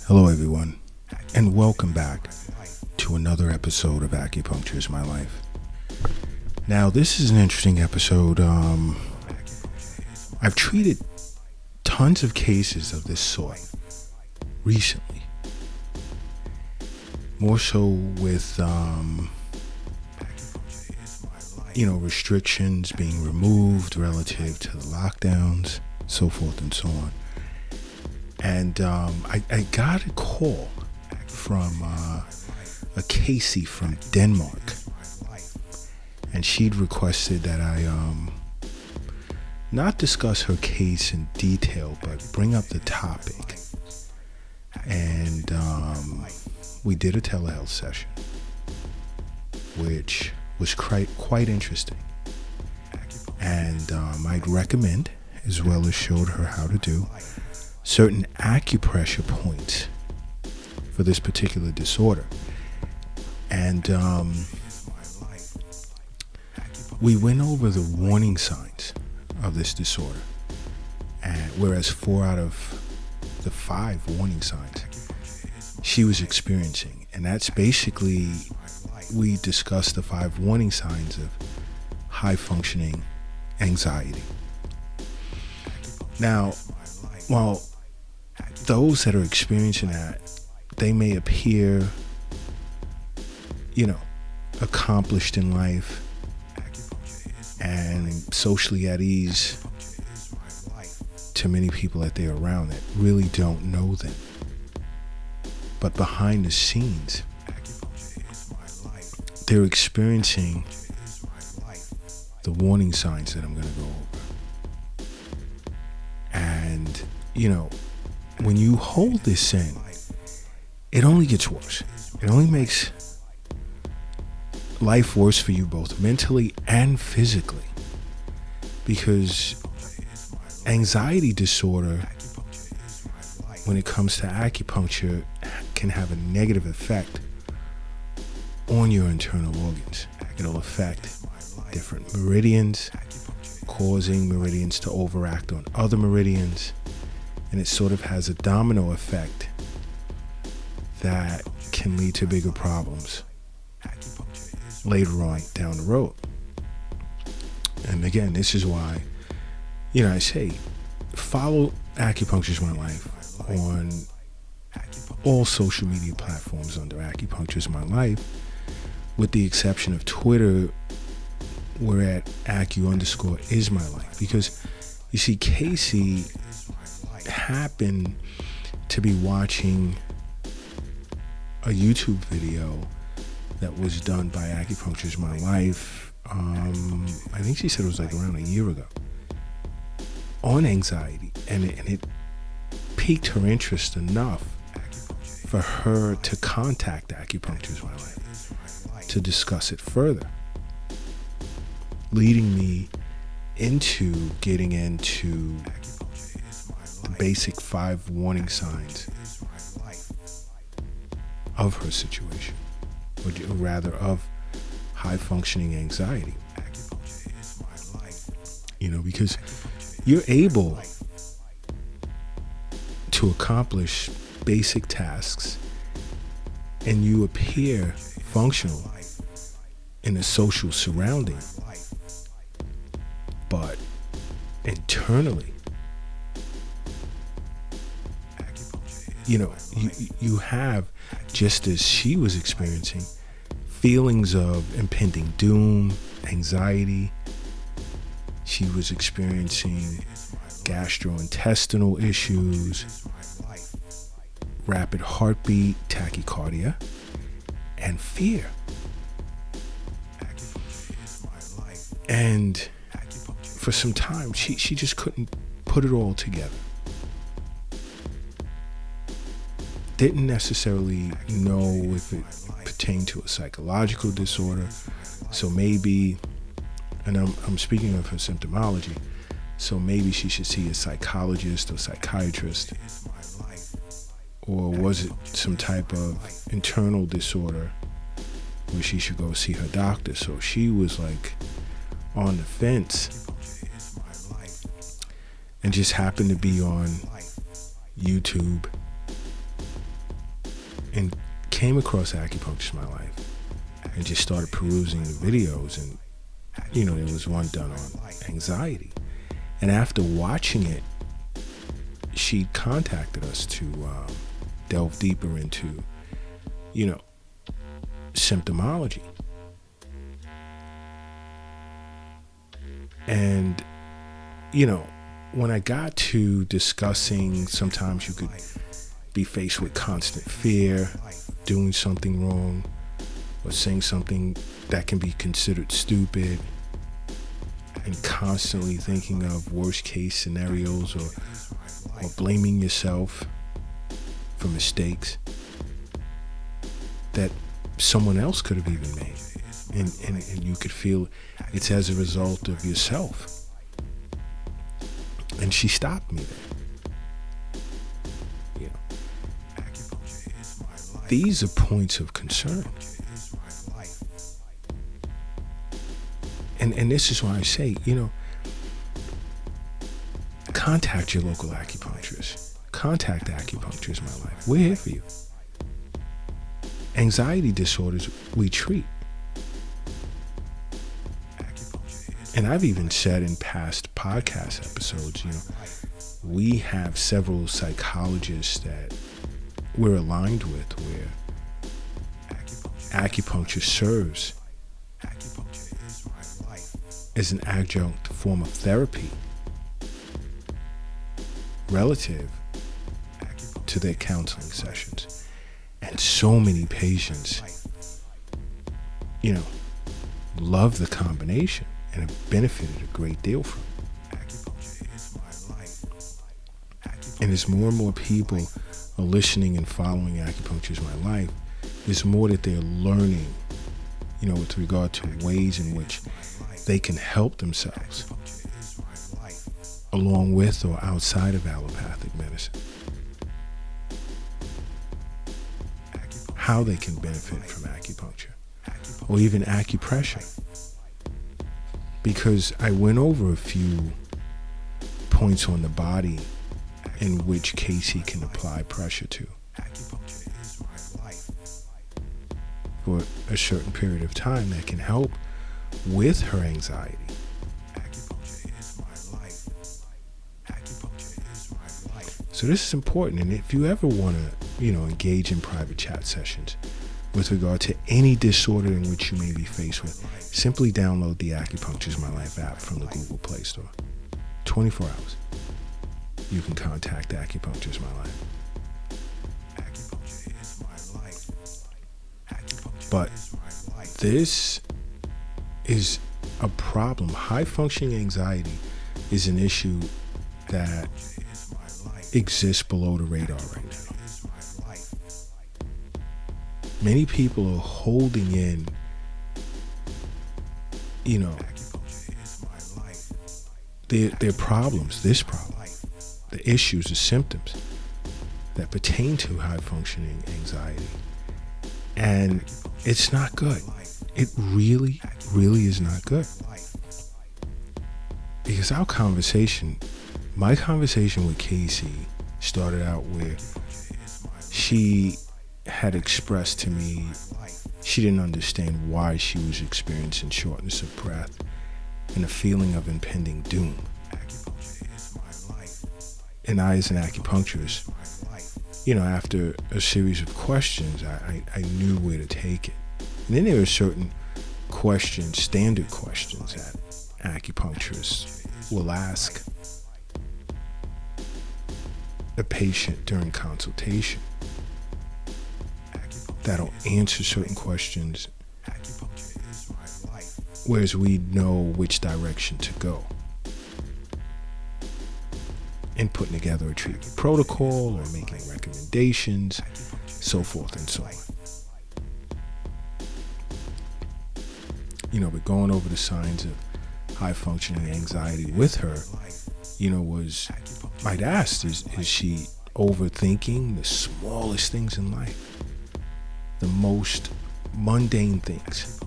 Hello, everyone, and welcome back to another episode of Acupuncture is My Life. Now, this is an interesting episode. I've treated tons of cases of this sort recently, more so with, restrictions being removed relative to the lockdowns, so forth and so on. And I got a call from a Casey from Denmark, and she'd requested that I not discuss her case in detail, but bring up the topic. And we did a telehealth session, which was quite interesting. And I'd recommend, as well as showed her how to do, certain acupressure points for this particular disorder. And we went over the warning signs of this disorder, and whereas 4 out of the 5 warning signs she was experiencing. And that's basically, we discussed the 5 warning signs of high functioning anxiety. Now, while those that are experiencing that, they may appear, accomplished in life and socially at ease to many people that they're around that really don't know them. But behind the scenes, they're experiencing the warning signs that I'm going to go over. And, when you hold this in, it only gets worse. It only makes life worse for you, both mentally and physically. Because anxiety disorder, when it comes to acupuncture, can have a negative effect on your internal organs. It'll affect different meridians, causing meridians to overact on other meridians. And it sort of has a domino effect that can lead to bigger problems later on down the road. And again, this is why, I say, follow Acupuncture is My Life on all social media platforms under Acupuncture is My Life, with the exception of Twitter, we're at Acu_is_my_life. Because you see, Casey happened to be watching a YouTube video that was done by Acupuncture is My Life. I think she said it was like around a year ago, on anxiety, and it piqued her interest enough for her to contact Acupuncture is My Life to discuss it further, leading me into getting into the basic 5 warning signs of her situation, or rather of high functioning anxiety. Because you're able to accomplish basic tasks and you appear functional in a social surrounding, but internally, you have, just as she was experiencing, feelings of impending doom, anxiety. She was experiencing gastrointestinal issues, rapid heartbeat, tachycardia, and fear. And for some time, she just couldn't put it all together. Didn't necessarily know if it pertained to a psychological disorder. So maybe, and I'm speaking of her symptomology, so maybe she should see a psychologist or psychiatrist. Or was it some type of internal disorder where she should go see her doctor? So she was like on the fence, and just happened to be on YouTube and came across Acupuncture in my life and just started perusing the videos, and there was one done on anxiety. And after watching it, she contacted us to delve deeper into, symptomology. And, when I got to discussing, sometimes you could be faced with constant fear, doing something wrong, or saying something that can be considered stupid, and constantly thinking of worst case scenarios, or blaming yourself for mistakes that someone else could have even made. And you could feel it's as a result of yourself. And she stopped me there. These are points of concern. And this is why I say, contact your local acupuncturist. Contact Acupuncture is my life. We're here for you. Anxiety disorders we treat. And I've even said in past podcast episodes, we have several psychologists that we're aligned with where acupuncture serves as an adjunct form of therapy relative to their counseling sessions. And so many patients, love the combination and have benefited a great deal from it. And as more and more people are listening and following Acupuncture is my life, there's more that they're learning, with regard to ways in which they can help themselves along with or outside of allopathic medicine. How they can benefit from acupuncture or even acupressure. Because I went over a few points on the body in which Casey can apply pressure to for a certain period of time that can help with her anxiety. So this is important, and if you ever want to, engage in private chat sessions with regard to any disorder in which you may be faced with, simply download the Acupuncture is my life app from the Google Play Store. 24 hours. You can contact Acupuncture is my life. But this is a problem. High functioning anxiety is an issue that exists below the radar right now. Many people are holding in, their problems, this problem, the issues, the symptoms that pertain to high functioning anxiety. And it's not good. It really, really is not good. Because my conversation with Casey started out where she had expressed to me she didn't understand why she was experiencing shortness of breath and a feeling of impending doom. And I, as an acupuncturist, after a series of questions, I knew where to take it. And then there are certain questions, standard questions that acupuncturists will ask a patient during consultation that'll answer certain questions, whereas we know which direction to go in putting together a treatment protocol or making recommendations, so forth and so on. But going over the signs of high functioning anxiety with her, I'd asked, is she overthinking the smallest things in life? The most mundane things?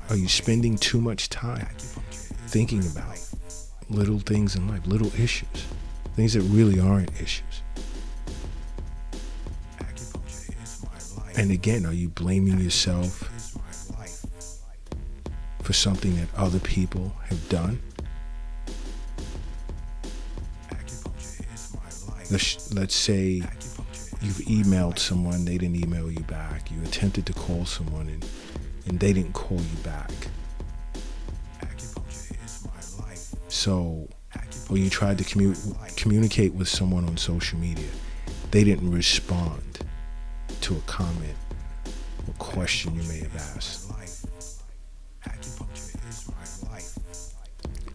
Are you spending too much time thinking about little things in life, little issues, things that really aren't issues? And again, are you blaming yourself for something that other people have done? Let's say you've emailed someone, they didn't email you back. You attempted to call someone and they didn't call you back. So, or you tried to communicate with someone on social media. They didn't respond to a comment or question you may have asked.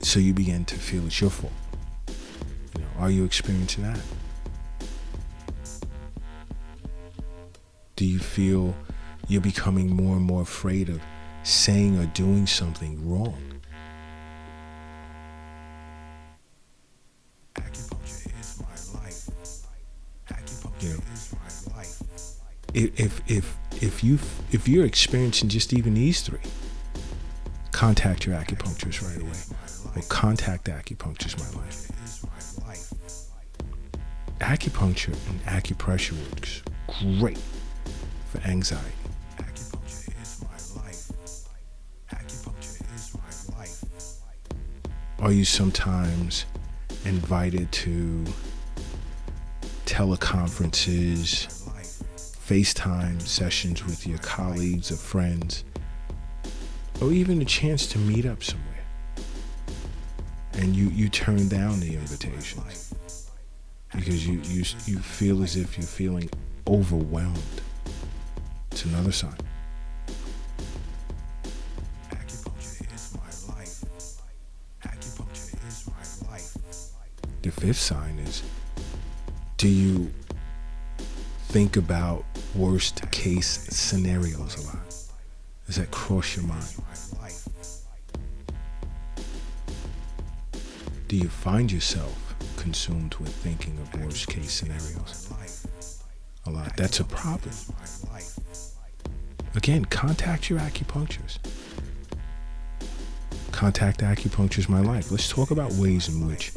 So you begin to feel it's your fault. Are you experiencing that? Do you feel you're becoming more and more afraid of saying or doing something wrong? If you're experiencing just even these three, contact your acupuncturist right away, or contact Acupuncture's My Life. Acupuncture and acupressure works great for anxiety. Are you sometimes invited to teleconferences, FaceTime sessions with your colleagues or friends, or even a chance to meet up somewhere, and you turn down the invitations because you feel as if you're feeling overwhelmed? It's another sign. The fifth sign is, do you think about worst case scenarios a lot? Does that cross your mind? Do you find yourself consumed with thinking of worst case scenarios a lot? That's a problem. Again, contact your acupuncturist. Contact Acupuncture's My Life. Let's talk about ways in which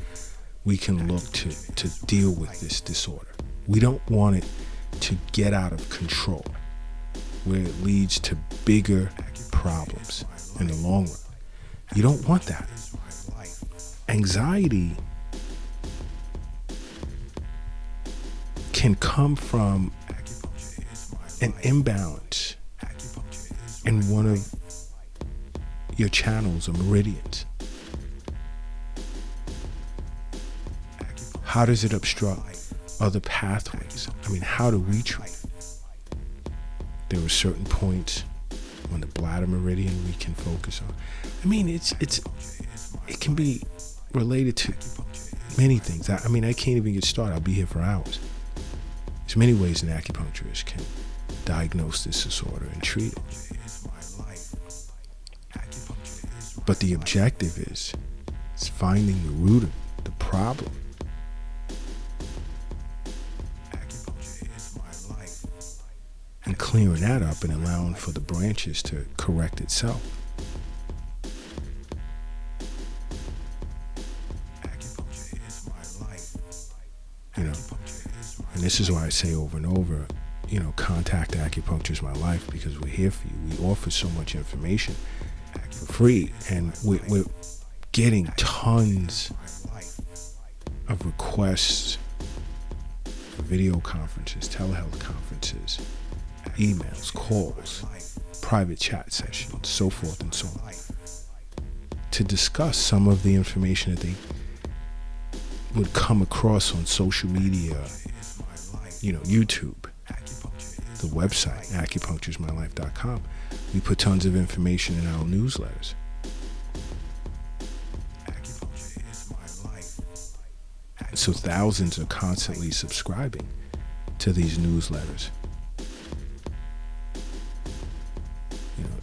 we can look to deal with this disorder. We don't want it to get out of control, where it leads to bigger problems in the long run. You don't want that. Anxiety can come from an imbalance in one of your channels or meridians. How does it obstruct other pathways? I mean, how do we treat it? There are certain points on the bladder meridian we can focus on. I mean, it can be related to many things. I mean, I can't even get started. I'll be here for hours. There's many ways an acupuncturist can diagnose this disorder and treat it. But the objective is finding the root of the problem. And clearing that up and allowing for the branches to correct itself. And this is why I say over and over, contact Acupuncture's My Life, because we're here for you. We offer so much information for free, and we're getting tons of requests for video conferences, telehealth conferences, emails, calls, private chat sessions, so forth and so on, to discuss some of the information that they would come across on social media, YouTube, the website, acupuncturesmylife.com. We put tons of information in our newsletters. So thousands are constantly subscribing to these newsletters.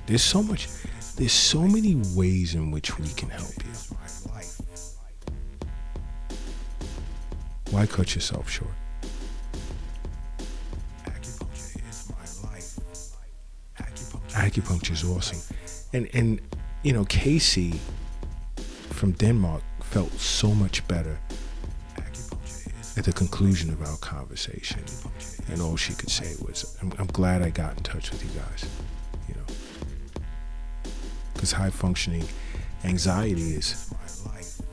There's so many ways in which we can help you. Why cut yourself short? Acupuncture is awesome. And Casey from Denmark felt so much better at the conclusion of our conversation, and all she could say was, I'm glad I got in touch with you guys, you know, because high functioning anxiety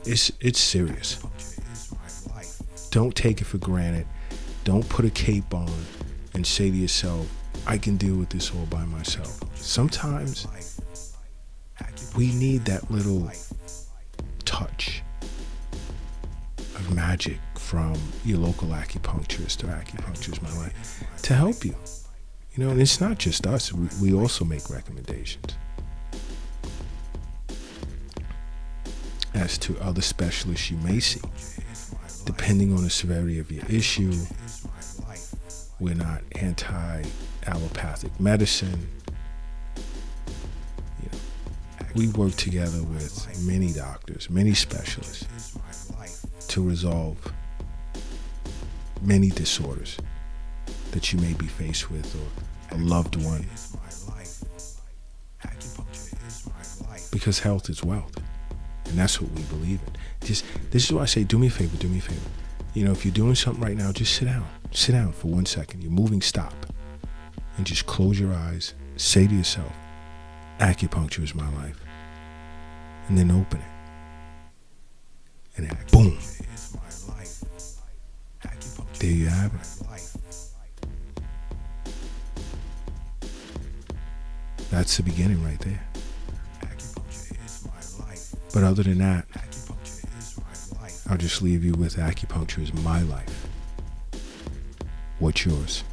it's serious. Don't take it for granted. Don't put a cape on and say to yourself, I can deal with this all by myself. Sometimes we need that little touch of magic from your local acupuncturist or Acupuncture is My Life to help you. You know, and it's not just us. We also make recommendations as to other specialists you may see, depending on the severity of your issue. We're not anti-allopathic medicine. You know, we work together with many doctors, many specialists to resolve many disorders that you may be faced with, or a loved one. Because health is wealth. And that's what we believe in. This is why I say, do me a favor. You know, if you're doing something right now, just sit down. Sit down for 1 second. You're moving, stop. And just close your eyes. Say to yourself, acupuncture is my life. And then open it. And then boom. There you have it. That's the beginning right there. But other than that, I'll just leave you with acupuncture is my life. What's yours?